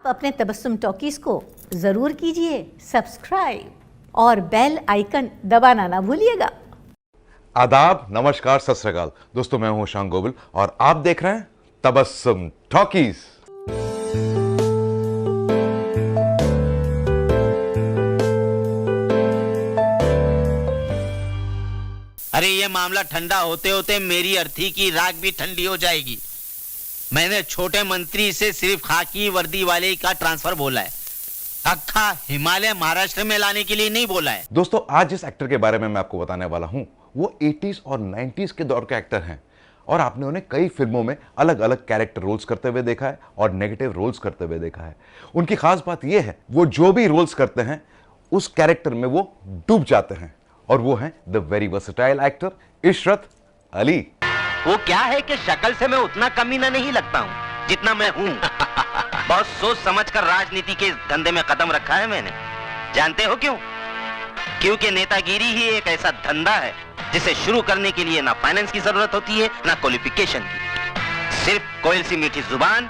अपने तबस्सुम टॉकीज को जरूर कीजिए सब्सक्राइब और बेल आइकन दबाना ना भूलिएगा। आदाब, नमस्कार, सत श्री अकाल। दोस्तों, मैं हूं शांग गोविल और आप देख रहे हैं तबस्सुम टॉकीज। अरे ये मामला ठंडा होते होते मेरी अर्थी की राख भी ठंडी हो जाएगी। मैंने छोटे मंत्री से सिर्फ खाकी वर्दी वाले का ट्रांसफर बोला है, अक्खा हिमालय महाराष्ट्र में लाने के लिए नहीं बोला है। दोस्तों, आज जिस एक्टर के बारे में मैं आपको बताने वाला हूं वो 80s और 90s के दौर के एक्टर हैं और आपने उन्हें कई फिल्मों में अलग अलग कैरेक्टर रोल्स करते हुए देखा है और नेगेटिव रोल्स करते हुए देखा है। उनकी खास बात यह है वो जो भी रोल्स करते हैं उस कैरेक्टर में वो डूब जाते हैं और वो हैं the very versatile actor Ishrat Ali. वो क्या है कि शक्ल से मैं उतना कमीना नहीं लगता हूँ जितना मैं हूँ। बहुत सोच समझकर राजनीति के धंधे में कदम रखा है मैंने। जानते हो क्यों? क्योंकि नेतागिरी ही एक ऐसा धंधा है जिसे शुरू करने के लिए ना फाइनेंस की जरूरत होती है ना क्वालिफिकेशन की, सिर्फ कोयल सी मीठी जुबान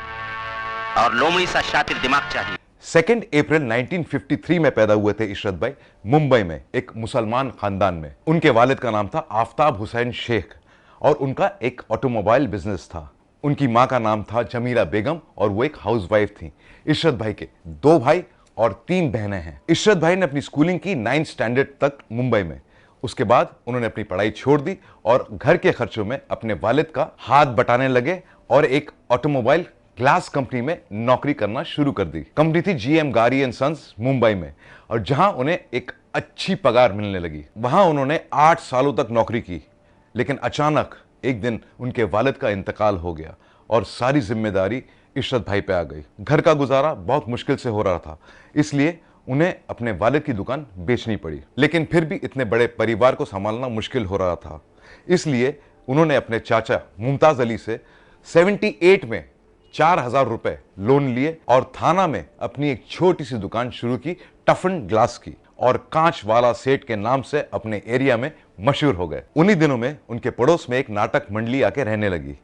और लोमड़ी सा शातिर दिमाग चाहिए। 2 अप्रैल 1953 में पैदा हुए थे इशरत भाई मुंबई में एक मुसलमान खानदान में। उनके वालिद का नाम था आफ्ताब हुसैन शेख और उनका एक ऑटोमोबाइल बिजनेस था। उनकी मां का नाम था जमीला बेगम और वो एक हाउसवाइफ थी। इशरत भाई के 2 भाई और 3 बहनें हैं। इशरत भाई ने अपनी स्कूलिंग की 9th स्टैंडर्ड तक मुंबई में। उसके बाद उन्होंने अपनी पढ़ाई छोड़ दी और घर के खर्चों में अपने वालिद का हाथ बटाने लगे और एक ऑटोमोबाइल ग्लास कंपनी में नौकरी करना शुरू कर दी। कंपनी थी GM गारी एंड सन्स मुंबई में और जहां उन्हें एक अच्छी पगार मिलने लगी। वहां उन्होंने 8 सालों तक नौकरी की, लेकिन अचानक एक दिन उनके वालिद का इंतकाल हो गया और सारी जिम्मेदारी इशरत भाई पे आ गई। घर का गुजारा बहुत मुश्किल से हो रहा था, इसलिए उन्हें अपने वालिद की दुकान बेचनी पड़ी। लेकिन फिर भी इतने बड़े परिवार को संभालना मुश्किल हो रहा था, इसलिए उन्होंने अपने चाचा मुमताज अली से 78 में 4000 रुपए लोन लिए और थाना में अपनी एक छोटी सी दुकान शुरू की, टफन ग्लास की, और कांच वाला सेठ के नाम से अपने एरिया में मशहूर हो गए। उन्हीं दिनों में उनके पड़ोस में एक नाटक मंडली आके रहने लगी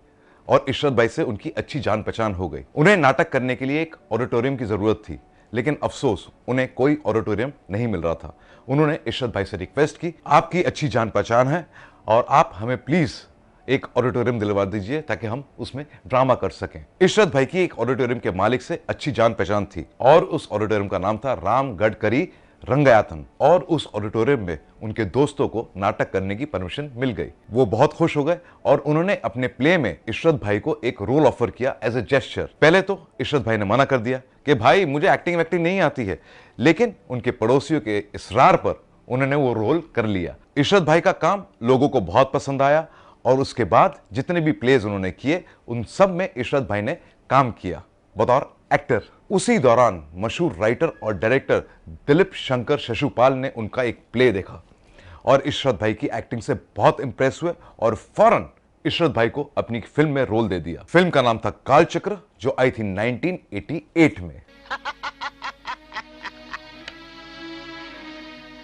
और इशरत भाई से उनकी अच्छी जान पहचान हो गई। उन्हें नाटक करने के लिए एक ऑडिटोरियम की जरूरत थी, लेकिन अफसोस उन्हें कोई ऑडिटोरियम नहीं मिल रहा था। उन्होंने इशरत भाई से रिक्वेस्ट की, आपकी अच्छी जान पहचान है और आप हमें प्लीज एक ऑडिटोरियम दिलवा दीजिए ताकि हम उसमें ड्रामा कर सकें। इशरत भाई की एक ऑडिटोरियम के मालिक से अच्छी जान पहचान थी और उस ऑडिटोरियम का नाम था राम गडकरी रंगयातन और उस ऑडिटोरियम में उनके दोस्तों को नाटक करने की परमिशन मिल गई। वो बहुत खुश हो गए और उन्होंने अपने प्ले में इशरत भाई को एक रोल ऑफर किया एज ए जेस्चर। पहले तो इशरत भाई ने मना कर दिया कि भाई मुझे एक्टिंग नहीं आती है, लेकिन उनके पड़ोसियों के इसरार पर उन्होंने वो रोल कर लिया। इशरत भाई का काम लोगों को बहुत पसंद आया और उसके बाद जितने भी प्लेज उन्होंने किए उन सब में इशरत भाई ने काम किया बतौर एक्टर। उसी दौरान मशहूर राइटर और डायरेक्टर दिलीप शंकर शशुपाल ने उनका एक प्ले देखा और इशरत भाई की एक्टिंग से बहुत इंप्रेस हुए और फौरन इशरत भाई को अपनी फिल्म में रोल दे दिया। फिल्म का नाम था कालचक्र, जो आई थी 1988 में।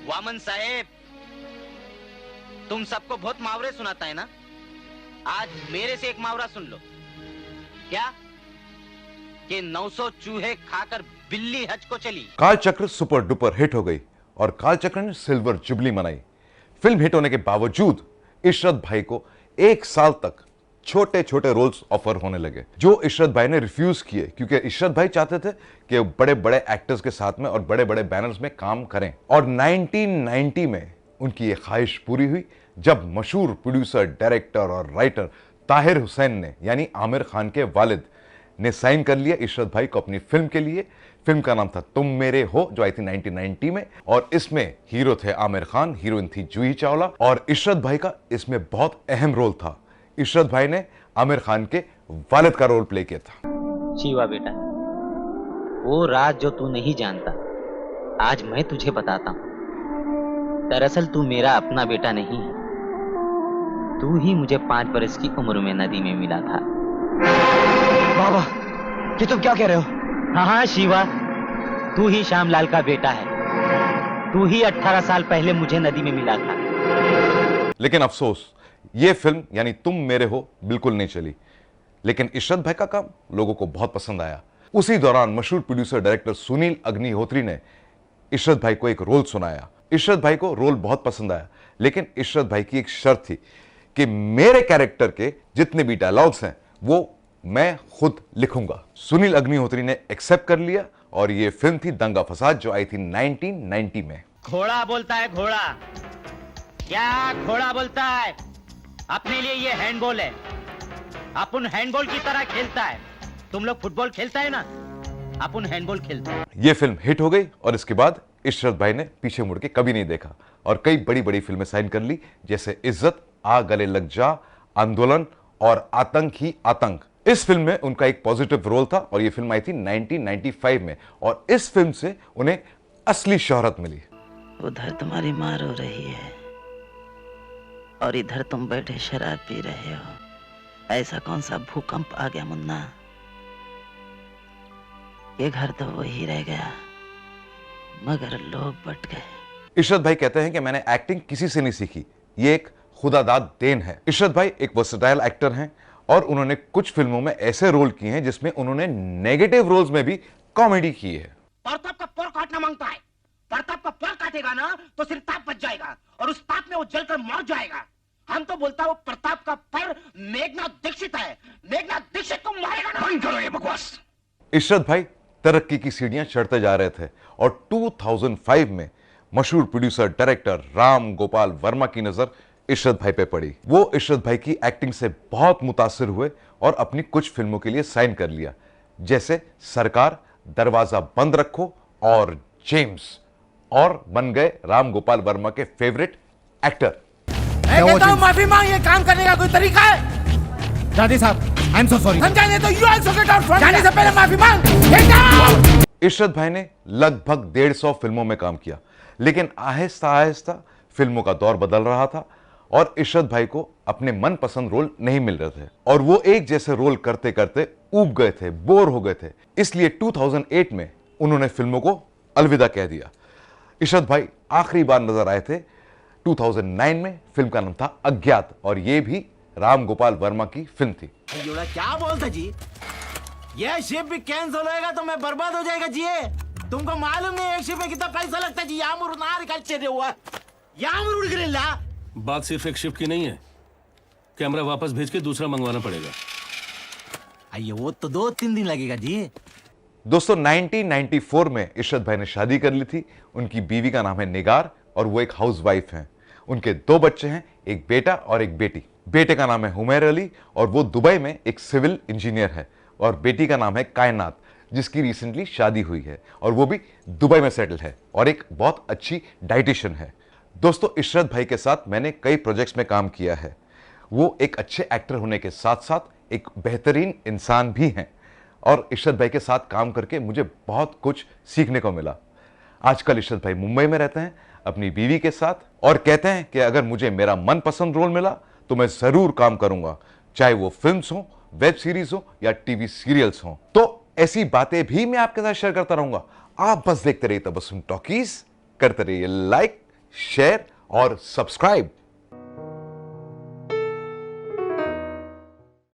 वामन साहेब, तुम सबको बहुत मुहावरे सुनाता है ना, आज मेरे से एक मुहावरा सुन लो। क्या कि 900 चूहे खाकर बिल्ली हज को चली। कालचक्र सुपर डुपर हिट हो गई और कालचक्र ने सिल्वर जुबली मनाई। फिल्म हिट होने के बावजूद इशरत भाई को 1 साल तक छोटे छोटे रोल्स ऑफर होने लगे, जो इशरत भाई ने रिफ्यूज किए क्योंकि इशरत भाई चाहते थे कि बड़े बड़े एक्टर्स के साथ में और बड़े बड़े बैनर्स में काम करें। और 1990 में उनकी ये ख्वाहिश पूरी हुई जब मशहूर प्रोड्यूसर, डायरेक्टर और राइटर ताहिर हुसैन ने, यानी आमिर खान के वालिद ने, साइन कर लिया इशरत भाई को अपनी फिल्म के लिए। फिल्म का नाम था तुम मेरे हो, जो आई थी 1990 में और इसमें हीरो थे आमिर खान, हीरोइन थी जूही चावला और इशरत भाई का इसमें बहुत अहम रोल था। इशरत भाई ने आमिर खान के वालिद का रोल प्ले किया था। शिवा बेटा, वो राज जो तू नहीं जानता आज मैं तुझे बताता हूँ। दरअसल तू मेरा अपना बेटा नहीं है, तू ही मुझे 5 बरस की उम्र में नदी में मिला था। बाबा, ये तुम क्या कह रहे हो? हाँ हाँ शिवा, तू ही श्यामलाल का बेटा है। तू ही 18 साल पहले मुझे नदी में मिला था। लेकिन अफसोस ये फिल्म यानी तुम मेरे हो बिल्कुल नहीं चली, लेकिन इशरत भाई का काम लोगों को बहुत पसंद आया। उसी दौरान मशहूर प्रोड्यूसर डायरेक्टर सुनील अग्निहोत्री ने इशरत भाई को एक रोल सुनाया। इशरत भाई को रोल बहुत पसंद आया, लेकिन इशरत भाई की एक शर्त थी कि मेरे कैरेक्टर के जितने भी डायलॉग्स हैं वो मैं खुद लिखूंगा। सुनील अग्निहोत्री ने एक्सेप्ट कर लिया और ये फिल्म थी दंगा फसाद, जो आई थी 1990 में। घोड़ा बोलता है घोड़ा, क्या घोड़ा बोलता है? अपने लिए ये हैंडबॉल है, अपन हैंडबॉल की तरह खेलता है। तुम लोग फुटबॉल खेलता है ना, अपन हैंडबॉल खेलता है। ये फिल्म हिट हो गई और इसके बाद इशरत भाई ने पीछे मुड़ के कभी नहीं देखा और कई बड़ी बड़ी फिल्में साइन कर ली, जैसे इज्जत, आ गले लग जा, आंदोलन और आतंक ही आतंक। इस फिल्म में उनका एक पॉजिटिव रोल था और ये फिल्म आई थी 1995 में और इस फिल्म से उन्हें असली शोहरत मिली। उधर तुम्हारी माँ रो रही है और इधर तुम बैठे शराब पी रहे हो। ऐसा कौन सा भूकंप आ गया मुन्ना? ये घर तो वही रह गया मगर लोग बट गए। इशरत भाई कहते हैं कि मैंने एक्टिंग किसी से नहीं सीखी, ये एक खुदादाद देन है। इशरत भाई एक वर्सेटाइल एक्टर हैं और उन्होंने कुछ फिल्मों में ऐसे रोल किए हैं जिसमें उन्होंने नेगेटिव रोल्स में भी कॉमेडी की है। प्रताप का पैर काटना मांगता है, प्रताप का पैर काटेगा ना तो सिर्फ ताप बच जाएगा और उस ताप में वो जलकर मर जाएगा। हम तो बोलता वो प्रताप का पैर मेघनाथ दीक्षित है, मेघनाथ दीक्षित को मारेगा ना। बंद करो ये बकवास। इशरत भाई तरक्की की सीढ़ियां चढ़ते जा रहे थे और 2005 में मशहूर प्रोड्यूसर डायरेक्टर राम गोपाल वर्मा की नजर इशरत भाई पे पड़ी। वो इशरत भाई की एक्टिंग से बहुत मुतासिर हुए और अपनी कुछ फिल्मों के लिए साइन कर लिया, जैसे सरकार, दरवाजा बंद रखो और जेम्स, और बन गए राम गोपाल वर्मा के फेवरेट एक्टर। मैं कहता हूं माफी मांग, ये काम करने का कोई तरीका है? दादी साहब, आई एम सो सॉरी। समझाने तो you also get out from. जाने से पहले माफी मांग। Get out. इशरत भाई ने लगभग 150 फिल्मों में काम किया, लेकिन आहिस्ता आहिस्ता फिल्मों का दौर बदल रहा था और इशरत भाई को अपने मनपसंद रोल नहीं मिल रहे थे और वो एक जैसे रोल करते करते ऊब गए थे, बोर हो गए थे। इसलिए 2008 में उन्होंने फिल्मों को अलविदा कह दिया। इशरत भाई आखिरी बार नजर आए थे 2009 में। फिल्म का नाम था अज्ञात और ये भी राम गोपाल वर्मा की फिल्म थी। क्या बोलता जी? ये शिप भी कैंसिल होएगा तो मैं बर्बाद हो जाएगा जी। तुमको मालूम नहीं एक शिप में कितना पैसा लगता है जी? बात सिर्फ एक शिफ्ट की नहीं है, कैमरा वापस भेज के दूसरा मंगवाना पड़ेगा। आइए वो तो 2-3 दिन लगेगा जी। दोस्तों 1994 में इशरत भाई ने शादी कर ली थी। उनकी बीवी का नाम है निगार और वो एक हाउसवाइफ हैं। उनके 2 बच्चे हैं, एक बेटा और एक बेटी। बेटे का नाम है हुमैर अली और वो दुबई में एक सिविल इंजीनियर है और बेटी का नाम है कायनात, जिसकी रिसेंटली शादी हुई है और वो भी दुबई में सेटल है और एक बहुत अच्छी डाइटिशियन है। दोस्तों इशरत भाई के साथ मैंने कई प्रोजेक्ट्स में काम किया है। वो एक अच्छे एक्टर होने के साथ साथ एक बेहतरीन इंसान भी हैं और इशरत भाई के साथ काम करके मुझे बहुत कुछ सीखने को मिला। आजकल इशरत भाई मुंबई में रहते हैं अपनी बीवी के साथ और कहते हैं कि अगर मुझे मेरा मनपसंद रोल मिला तो मैं जरूर काम करूंगा, चाहे वो फिल्म्स हो, वेब सीरीज हो या टीवी सीरियल्स हो। तो ऐसी बातें भी मैं आपके साथ शेयर करता रहूंगा। आप बस देखते रहिए तबस्सुम टॉकीज, करते रहिए लाइक, शेयर और सब्सक्राइब।